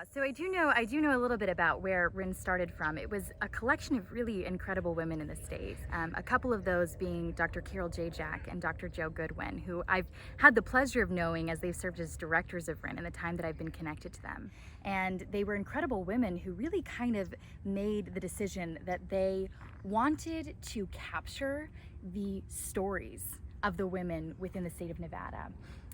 So I do know a little bit about where RIN started from. It was a collection of really incredible women in the state. A couple of those being Dr. Carol J. Jack and Dr. Joe Goodwin, who I've had the pleasure of knowing as they've served as directors of RIN in the time that I've been connected to them. And they were incredible women who really kind of made the decision that they wanted to capture the stories of the women within the state of Nevada.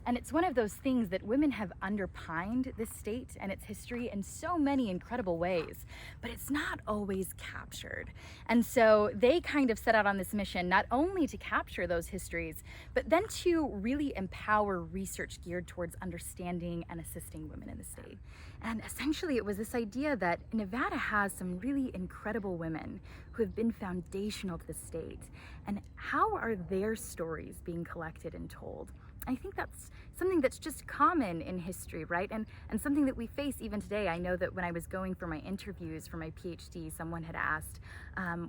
And it's one of those things that women have underpined this state and its history in so many incredible ways, but it's not always captured. And so they kind of set out on this mission not only to capture those histories, but then to really empower research geared towards understanding and assisting women in the state. And essentially it was this idea that Nevada has some really incredible women who have been foundational to the state. And how are their stories being collected and told? I think that's something that's just common in history, right? And something that we face even today. I know that when I was going for my interviews for my PhD, someone had asked,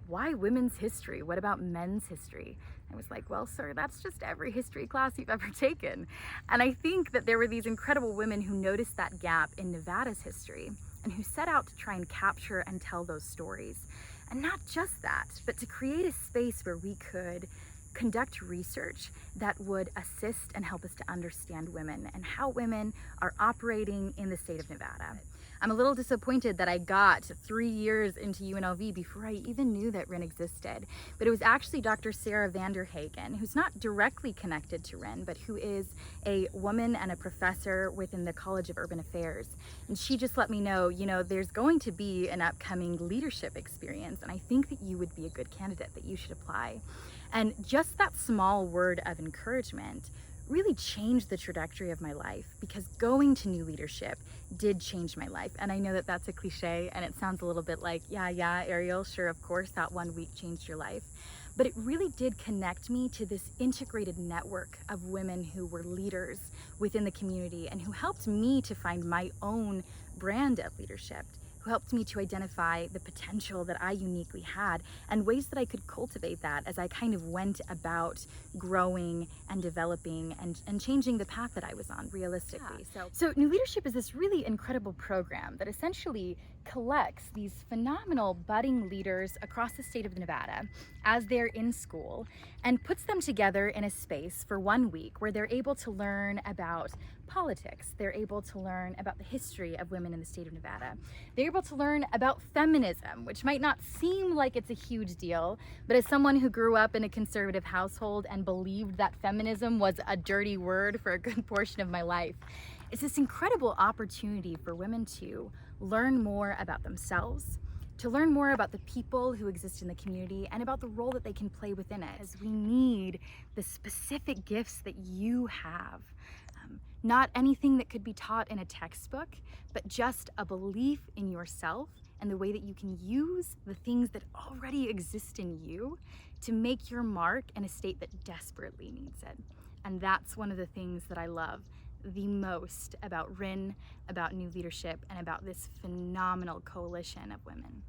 why women's history? What about men's history? I was like, well, sir, that's just every history class you've ever taken. And I think that there were these incredible women who noticed that gap in Nevada's history and who set out to try and capture and tell those stories. And not just that, but to create a space where we could conduct research that would assist and help us to understand women and how women are operating in the state of Nevada. I'm a little disappointed that I got 3 years into UNLV before I even knew that RIN existed. But it was actually Dr. Sarah Vanderhagen, who's not directly connected to RIN, but who is a woman and a professor within the College of Urban Affairs. And she just let me know, there's going to be an upcoming leadership experience, and I think that you would be a good candidate, that you should apply. And just that small word of encouragement really changed the trajectory of my life, because going to new leadership did change my life. And I know that that's a cliche and it sounds a little bit like, yeah, Ariel, sure, of course, that 1 week changed your life. But it really did connect me to this integrated network of women who were leaders within the community and who helped me to find my own brand of leadership, who helped me to identify the potential that I uniquely had and ways that I could cultivate that as I kind of went about growing and developing and changing the path that I was on realistically. So New Leadership is this really incredible program that essentially collects these phenomenal budding leaders across the state of Nevada as they're in school and puts them together in a space for 1 week where they're able to learn about politics, they're able to learn about the history of women in the state of Nevada, they're able to learn about feminism, which might not seem like it's a huge deal, but as someone who grew up in a conservative household and believed that feminism was a dirty word for a good portion of my life, it's this incredible opportunity for women to learn more about themselves, to learn more about the people who exist in the community and about the role that they can play within it. As we need the specific gifts that you have. Not anything that could be taught in a textbook, but just a belief in yourself and the way that you can use the things that already exist in you to make your mark in a state that desperately needs it. And that's one of the things that I love the most about RIN, about New Leadership, and about this phenomenal coalition of women.